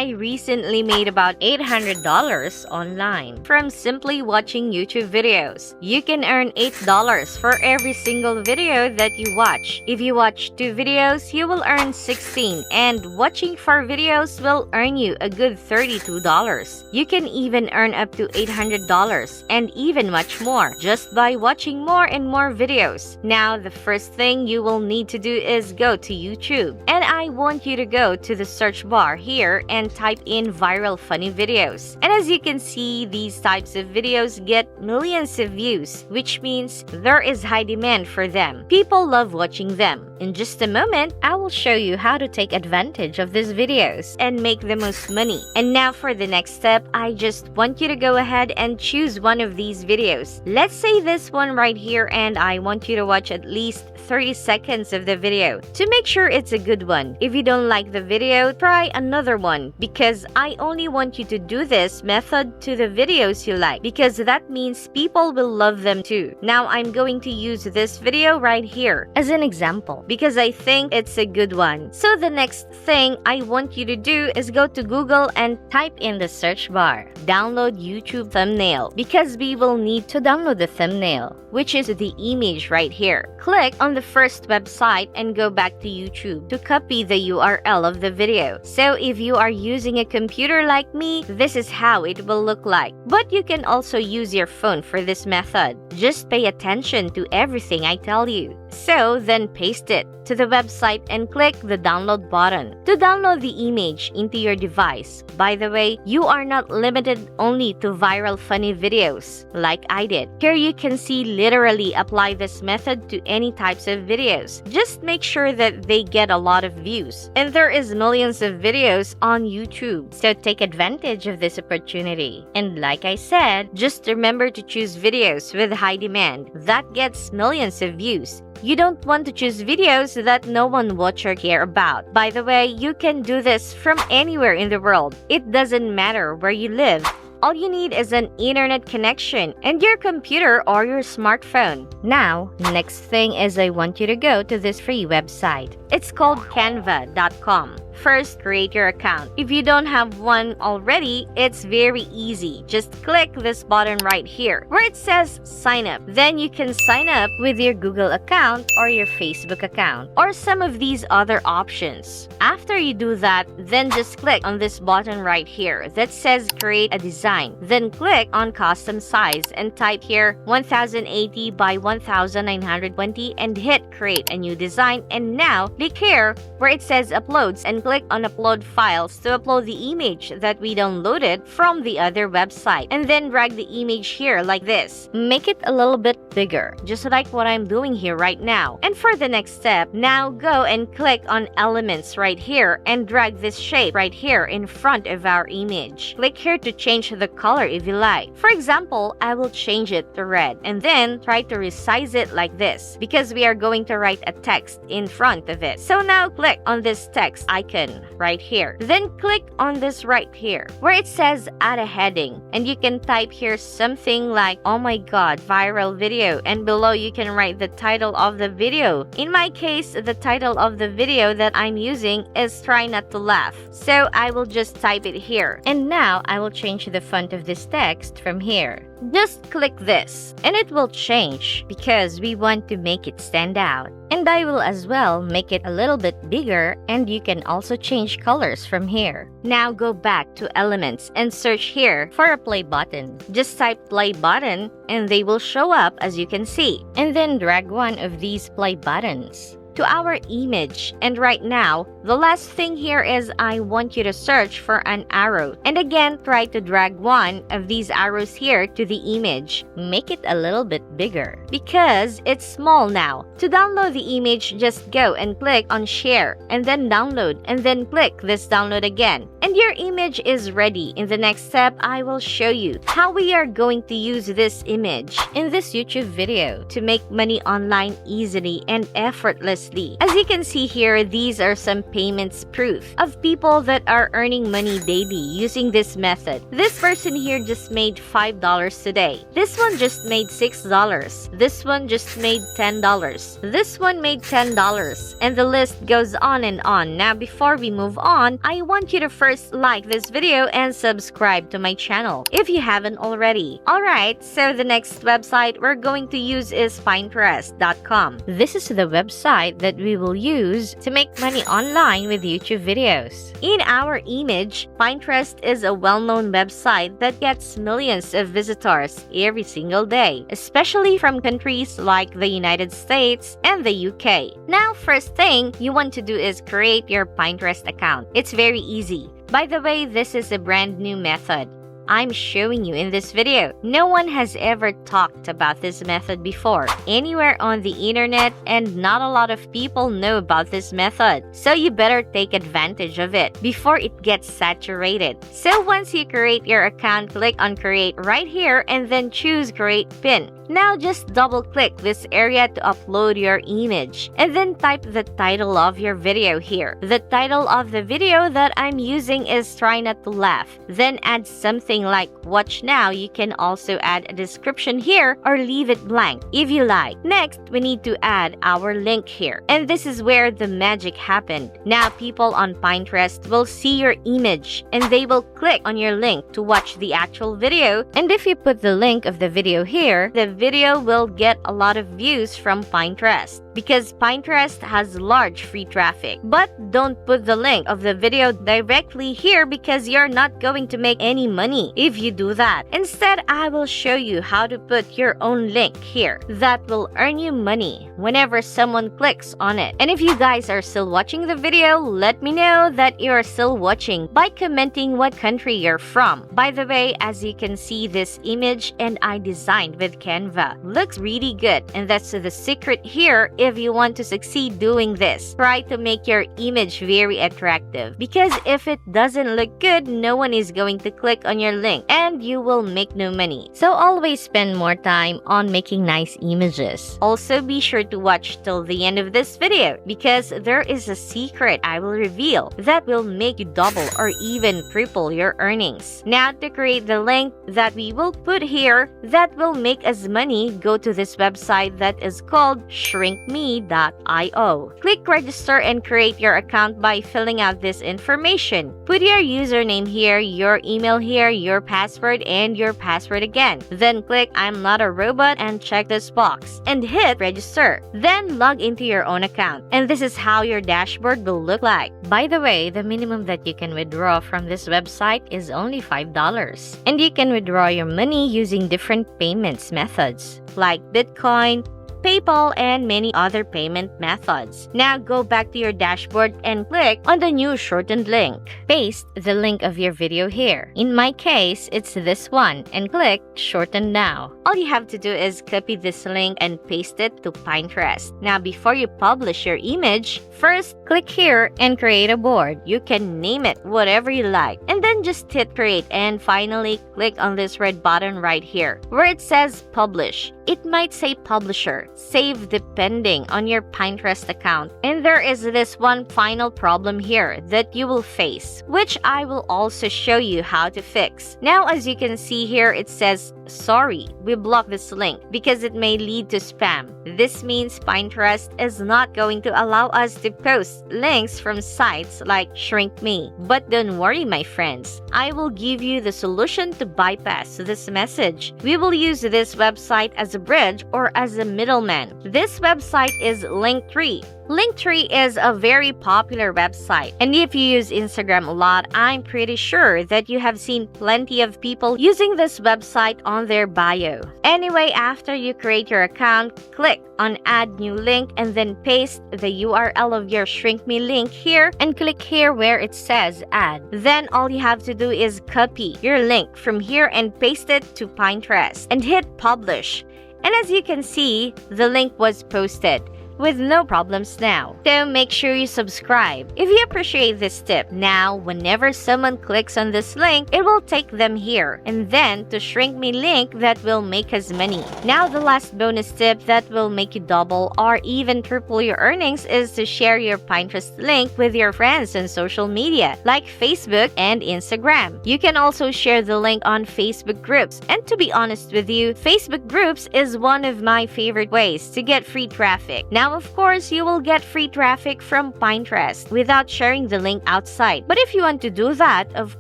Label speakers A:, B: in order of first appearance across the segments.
A: I recently made about $800 online from simply watching YouTube videos. You can earn $8 for every single video that you watch. If you watch 2 videos, you will earn 16, and watching 4 videos will earn you a good $32. You can even earn up to $800 and even much more just by watching more and more videos. Now, the first thing you will need to do is go to YouTube, and I want you to go to the search bar here and type in viral funny videos. And as you can see, these types of videos get millions of views, which means there is high demand for them. People love watching them. In just a moment, I will show you how to take advantage of these videos and make the most money. And now for the next step, I just want you to go ahead and choose one of these videos. Let's say this one right here, and I want you to watch at least 30 seconds of the video to make sure it's a good one. If you don't like the video, try another one, because I only want you to do this method to the videos you like, because that means people will love them too. Now I'm going to use this video right here as an example because I think it's a good one. So the next thing I want you to do is go to Google and type in the search bar, download YouTube thumbnail, because we will need to download the thumbnail, which is the image right here. Click on the first website and go back to YouTube to copy the URL of the video. So if you are using a computer like me, this is how it will look like. But you can also use your phone for this method. Just pay attention to everything I tell you. So then paste it to the website and click the download button to download the image into your device. By the way, you are not limited only to viral funny videos like I did. Here you can see literally apply this method to any types of videos. Just make sure that they get a lot of views. And there is millions of videos on YouTube. So take advantage of this opportunity. And like I said, just remember to choose videos with high demand that gets millions of views. You don't want to choose videos that no one watch or care about. By the way, you can do this from anywhere in the world. It doesn't matter where you live. All you need is an internet connection and your computer or your smartphone. Now, next thing is I want you to go to this free website. It's called canva.com. First, create your account. If you don't have one already, it's very easy. Just click this button right here where it says sign up. Then you can sign up with your Google account or your Facebook account or some of these other options. After you do that, then just click on this button right here that says create a design. Then click on custom size and type here 1080 by 1920 and hit create a new design. And now click here where it says uploads and click on upload files to upload the image that we downloaded from the other website, and then drag the image here like this. Make it a little bit bigger, just like what I'm doing here right now. And for the next step, now go and click on elements right here and drag this shape right here in front of our image. Click here to change the color if you like. For example, I will change it to red, and then try to resize it like this because we are going to write a text in front of it. So now click on this text icon right here. Then click on this right here where it says add a heading, and you can type here something like oh my god viral video, and below you can write the title of the video. In my case, the title of the video that I'm using is try not to laugh, so I will just type it here. And now I will change the font of this text from here. Just click this and it will change because we want to make it stand out. And I will as well make it a little bit bigger, and you can also change colors from here. Now go back to elements and search here for a play button. Just type play button and they will show up as you can see. And then drag one of these play buttons to our image. And right now, the last thing here is I want you to search for an arrow. And again, try to drag one of these arrows here to the image. Make it a little bit bigger because it's small now. To download the image, just go and click on share and then download, and then click this download again. And your image is ready. In the next step, I will show you how we are going to use this image in this YouTube video to make money online easily and effortlessly. As you can see here, these are some payments proof of people that are earning money daily using this method. This person here just made $5 today. This one just made $6. This one just made $10. This one made $10. And the list goes on and on. Now, before we move on, I want you to first like this video and subscribe to my channel if you haven't already. Alright, so the next website we're going to use is Pinterest.com. This is the website that we will use to make money online with YouTube videos. In our image, Pinterest is a well-known website that gets millions of visitors every single day, especially from countries like the United States and the UK. Now, first thing you want to do is create your Pinterest account. It's very easy. By the way, this is a brand new method I'm showing you in this video. No one has ever talked about this method before anywhere on the internet, and not a lot of people know about this method. So you better take advantage of it before it gets saturated. So once you create your account, click on create right here and then choose create pin. Now just double click this area to upload your image and then type the title of your video here. The title of the video that I'm using is Try Not to Laugh. Then add something like watch now. You can also add a description here or leave it blank if you like. Next, we need to add our link here. And this is where the magic happened. Now people on Pinterest will see your image and they will click on your link to watch the actual video. And if you put the link of the video here, the video will get a lot of views from Pinterest because Pinterest has large free traffic. But don't put the link of the video directly here because you're not going to make any money if you do that. Instead, I will show you how to put your own link here that will earn you money whenever someone clicks on it. And if you guys are still watching the video, let me know that you're still watching by commenting what country you're from. By the way, as you can see, this image and I designed with Canva looks really good, and that's the secret here. If you want to succeed doing this, try to make your image very attractive, because if it doesn't look good, no one is going to click on your link and you will make no money. So always spend more time on making nice images. Also, be sure to watch till the end of this video because there is a secret I will reveal that will make you double or even triple your earnings. Now, to create the link that we will put here that will make us money, go to this website that is called shrinkme.io. Click register and create your account by filling out this information. Put your username here, your email here, your password, and your password again. Then click I'm not a robot and check this box and hit register. Then log into your own account. And this is how your dashboard will look like. By the way, the minimum that you can withdraw from this website is only $5. And you can withdraw your money using different payments methods like Bitcoin, PayPal, and many other payment methods. Now go back to your dashboard and click on the new shortened link. Paste the link of your video here. In my case, it's this one, and click shorten now. All you have to do is copy this link and paste it to Pinterest. Now before you publish your image, first click here and create a board. You can name it whatever you like, and then just hit create, and finally click on this red button right here where it says publish. It might say publisher, save depending on your Pinterest account. And there is this one final problem here that you will face, which I will also show you how to fix. Now, as you can see here, it says, sorry, we blocked this link because it may lead to spam. This means Pinterest is not going to allow us to post links from sites like ShrinkMe. But don't worry, my friends. I will give you the solution to bypass this message. We will use this website as a bridge or as a middleman. This website is Linktree. Linktree is a very popular website, and if you use Instagram a lot, I'm pretty sure that you have seen plenty of people using this website on their bio. Anyway, after you create your account, click on add new link and then paste the URL of your ShrinkMe link here and click here where it says add. Then all you have to do is copy your link from here and paste it to Pinterest and hit publish. And as you can see, the link was posted. with no problems now. So make sure you subscribe if you appreciate this tip. Now, whenever someone clicks on this link, it will take them here, and then to shrink me link that will make us money. Now, the last bonus tip that will make you double or even triple your earnings is to share your Pinterest link with your friends on social media like Facebook and Instagram. You can also share the link on Facebook groups, and to be honest with you, Facebook groups is one of my favorite ways to get free traffic. Now, of course, you will get free traffic from Pinterest without sharing the link outside. But if you want to do that, of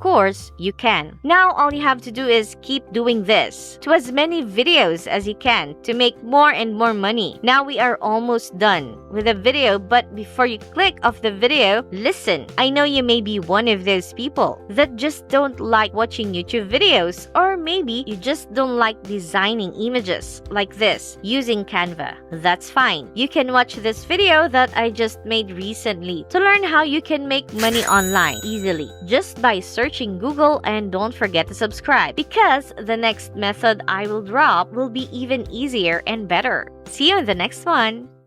A: course, you can. Now, all you have to do is keep doing this to as many videos as you can to make more and more money. Now, we are almost done with the video, but before you click off the video, listen. I know you may be one of those people that just don't like watching YouTube videos, or maybe you just don't like designing images like this using Canva. That's fine. You can watch this video that I just made recently to learn how you can make money online easily just by searching Google, and don't forget to subscribe because the next method I will drop will be even easier and better. See you in the next one.